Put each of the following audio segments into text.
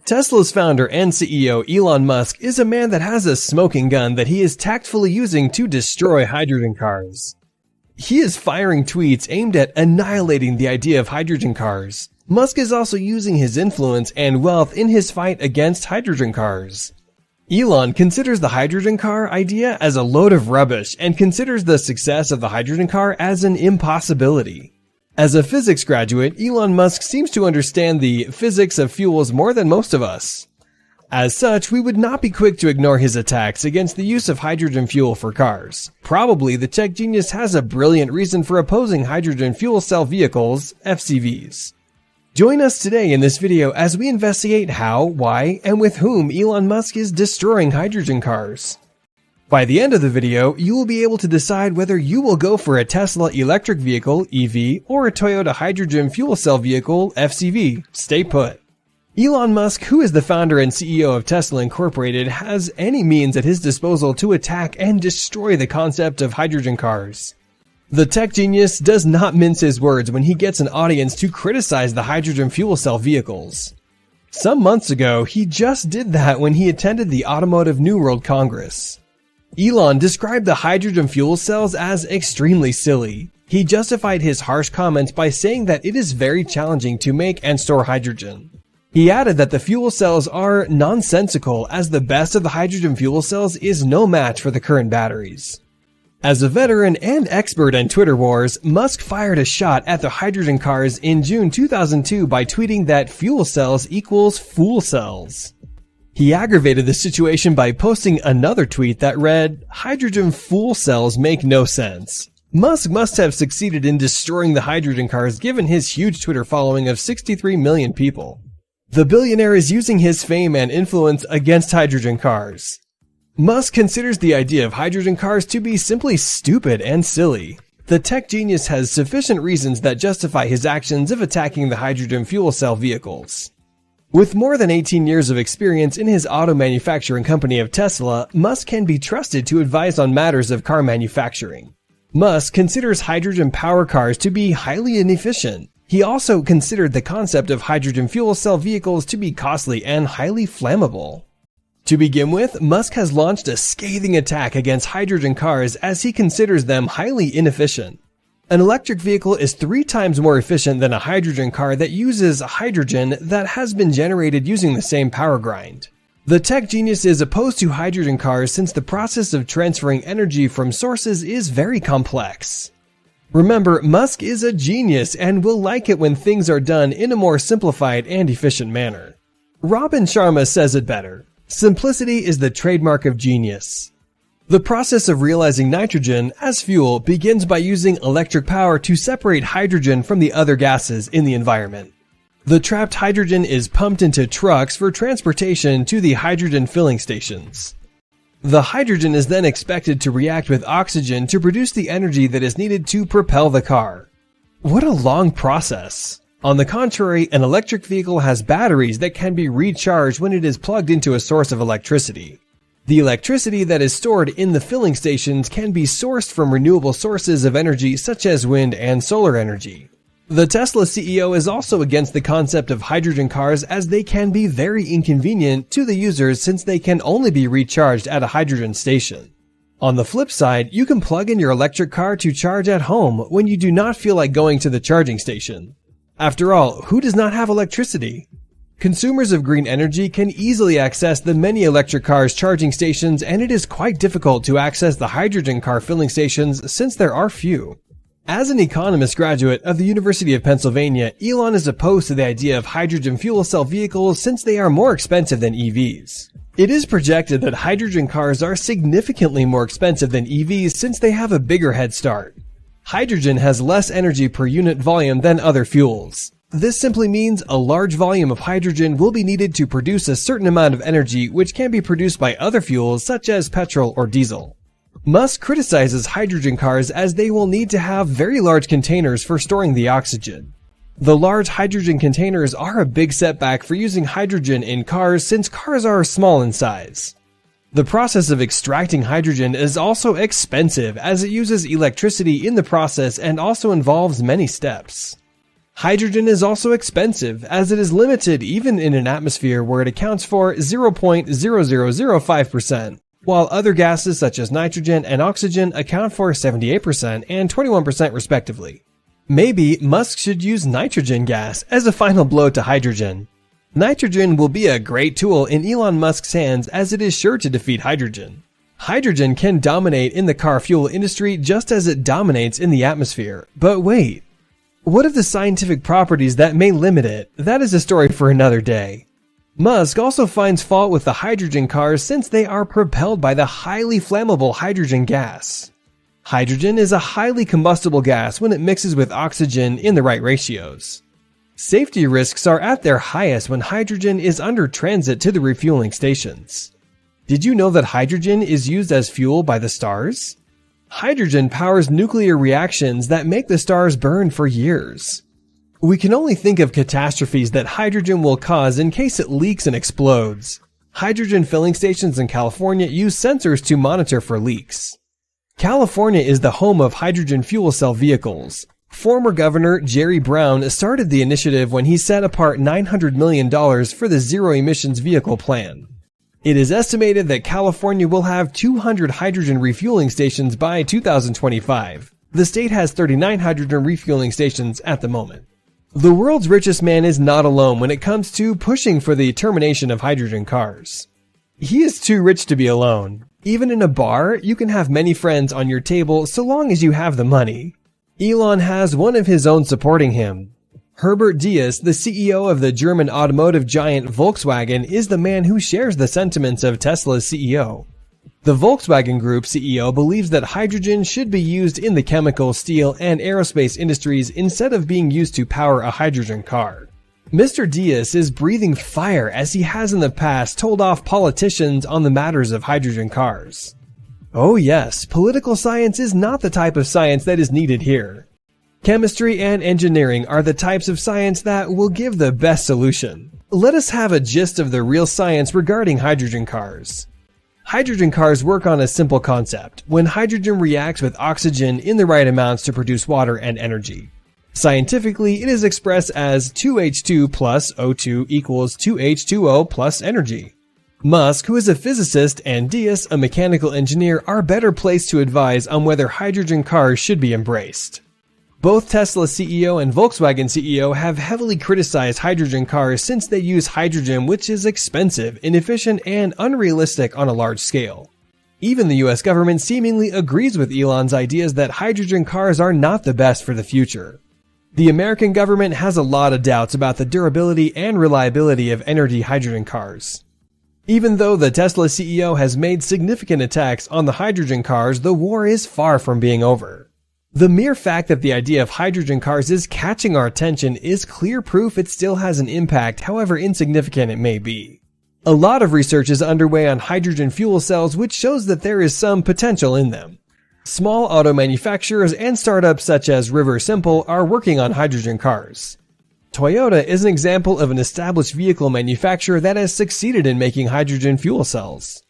Tesla's founder and CEO Elon Musk is a man that has a smoking gun that he is tactfully using to destroy hydrogen cars. He is firing tweets aimed at annihilating the idea of hydrogen cars. Musk is also using his influence and wealth in his fight against hydrogen cars. Elon considers the hydrogen car idea as a load of rubbish and considers the success of the hydrogen car as an impossibility. As a physics graduate, Elon Musk seems to understand the physics of fuels more than most of us. As such, we would not be quick to ignore his attacks against the use of hydrogen fuel for cars. Probably the tech genius has a brilliant reason for opposing hydrogen fuel cell vehicles, FCVs. Join us today in this video as we investigate how, why, and with whom Elon Musk is destroying hydrogen cars. By the end of the video, you will be able to decide whether you will go for a Tesla electric vehicle, EV, or a Toyota hydrogen fuel cell vehicle, FCV. Stay put. Elon Musk, who is the founder and CEO of Tesla Incorporated, has any means at his disposal to attack and destroy the concept of hydrogen cars. The tech genius does not mince his words when he gets an audience to criticize the hydrogen fuel cell vehicles. Some months ago, he just did that when he attended the Automotive New World Congress. Elon described the hydrogen fuel cells as extremely silly. He justified his harsh comments by saying that it is very challenging to make and store hydrogen. He added that the fuel cells are nonsensical as the best of the hydrogen fuel cells is no match for the current batteries. As a veteran and expert in Twitter wars, Musk fired a shot at the hydrogen cars in June 2002 by tweeting that fuel cells equals fool cells. He aggravated the situation by posting another tweet that read, "Hydrogen fuel cells make no sense." Musk must have succeeded in destroying the hydrogen cars given his huge Twitter following of 63 million people. The billionaire is using his fame and influence against hydrogen cars. Musk considers the idea of hydrogen cars to be simply stupid and silly. The tech genius has sufficient reasons that justify his actions of attacking the hydrogen fuel cell vehicles. With more than 18 years of experience in his auto manufacturing company of Tesla, Musk can be trusted to advise on matters of car manufacturing. Musk considers hydrogen power cars to be highly inefficient. He also considered the concept of hydrogen fuel cell vehicles to be costly and highly flammable. To begin with, Musk has launched a scathing attack against hydrogen cars as he considers them highly inefficient. An electric vehicle is 3 times more efficient than a hydrogen car that uses hydrogen that has been generated using the same power grind. The tech genius is opposed to hydrogen cars since the process of transferring energy from sources is very complex. Remember, Musk is a genius and will like it when things are done in a more simplified and efficient manner. Robin Sharma says it better. Simplicity is the trademark of genius. The process of realizing nitrogen as fuel begins by using electric power to separate hydrogen from the other gases in the environment. The trapped hydrogen is pumped into trucks for transportation to the hydrogen filling stations. The hydrogen is then expected to react with oxygen to produce the energy that is needed to propel the car. What a long process! On the contrary, an electric vehicle has batteries that can be recharged when it is plugged into a source of electricity. The electricity that is stored in the filling stations can be sourced from renewable sources of energy such as wind and solar energy. The Tesla CEO is also against the concept of hydrogen cars as they can be very inconvenient to the users since they can only be recharged at a hydrogen station. On the flip side, you can plug in your electric car to charge at home when you do not feel like going to the charging station. After all, who does not have electricity? Consumers of green energy can easily access the many electric cars charging stations, and it is quite difficult to access the hydrogen car filling stations since there are few. As an economist graduate of the University of Pennsylvania, Elon is opposed to the idea of hydrogen fuel cell vehicles since they are more expensive than EVs. It is projected that hydrogen cars are significantly more expensive than EVs since they have a bigger head start. Hydrogen has less energy per unit volume than other fuels. This simply means a large volume of hydrogen will be needed to produce a certain amount of energy which can be produced by other fuels such as petrol or diesel. Musk criticizes hydrogen cars as they will need to have very large containers for storing the oxygen. The large hydrogen containers are a big setback for using hydrogen in cars since cars are small in size. The process of extracting hydrogen is also expensive as it uses electricity in the process and also involves many steps. Hydrogen is also expensive, as it is limited even in an atmosphere where it accounts for 0.0005%, while other gases such as nitrogen and oxygen account for 78% and 21% respectively. Maybe Musk should use nitrogen gas as a final blow to hydrogen. Nitrogen will be a great tool in Elon Musk's hands, as it is sure to defeat hydrogen. Hydrogen can dominate in the car fuel industry just as it dominates in the atmosphere. But wait, what of the scientific properties that may limit it? That is a story for another day. Musk also finds fault with the hydrogen cars since they are propelled by the highly flammable hydrogen gas. Hydrogen is a highly combustible gas when it mixes with oxygen in the right ratios. Safety risks are at their highest when hydrogen is under transit to the refueling stations. Did you know that hydrogen is used as fuel by the stars? Hydrogen powers nuclear reactions that make the stars burn for years. We can only think of catastrophes that hydrogen will cause in case it leaks and explodes. Hydrogen filling stations in California use sensors to monitor for leaks. California is the home of hydrogen fuel cell vehicles. Former Governor Jerry Brown started the initiative when he set apart $900 million for the Zero Emissions Vehicle Plan. It is estimated that California will have 200 hydrogen refueling stations by 2025. The state has 39 hydrogen refueling stations at the moment. The world's richest man is not alone when it comes to pushing for the termination of hydrogen cars. He is too rich to be alone. Even in a bar, you can have many friends on your table so long as you have the money. Elon has one of his own supporting him. Herbert Diess, the CEO of the German automotive giant Volkswagen, is the man who shares the sentiments of Tesla's CEO. The Volkswagen Group CEO believes that hydrogen should be used in the chemical, steel, and aerospace industries instead of being used to power a hydrogen car. Mr. Diess is breathing fire as he has in the past told off politicians on the matters of hydrogen cars. Oh yes, political science is not the type of science that is needed here. Chemistry and engineering are the types of science that will give the best solution. Let us have a gist of the real science regarding hydrogen cars. Hydrogen cars work on a simple concept, when hydrogen reacts with oxygen in the right amounts to produce water and energy. Scientifically, it is expressed as 2H2 plus O2 equals 2H2O plus energy. Musk, who is a physicist, and Diess, a mechanical engineer, are better placed to advise on whether hydrogen cars should be embraced. Both Tesla CEO and Volkswagen CEO have heavily criticized hydrogen cars since they use hydrogen, which is expensive, inefficient, and unrealistic on a large scale. Even the US government seemingly agrees with Elon's ideas that hydrogen cars are not the best for the future. The American government has a lot of doubts about the durability and reliability of energy hydrogen cars. Even though the Tesla CEO has made significant attacks on the hydrogen cars, the war is far from being over. The mere fact that the idea of hydrogen cars is catching our attention is clear proof it still has an impact, however insignificant it may be. A lot of research is underway on hydrogen fuel cells, which shows that there is some potential in them. Small auto manufacturers and startups such as River Simple are working on hydrogen cars. Toyota is an example of an established vehicle manufacturer that has succeeded in making hydrogen fuel cells.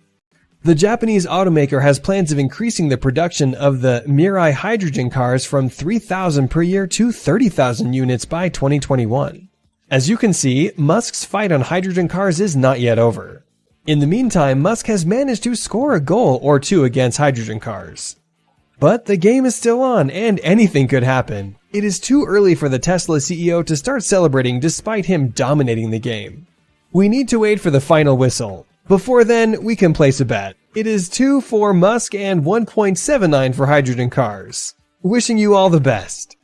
The Japanese automaker has plans of increasing the production of the Mirai hydrogen cars from 3,000 per year to 30,000 units by 2021. As you can see, Musk's fight on hydrogen cars is not yet over. In the meantime, Musk has managed to score a goal or two against hydrogen cars. But the game is still on, and anything could happen. It is too early for the Tesla CEO to start celebrating despite him dominating the game. We need to wait for the final whistle. Before then, we can place a bet. It is 2 for Musk and 1.79 for hydrogen cars. Wishing you all the best.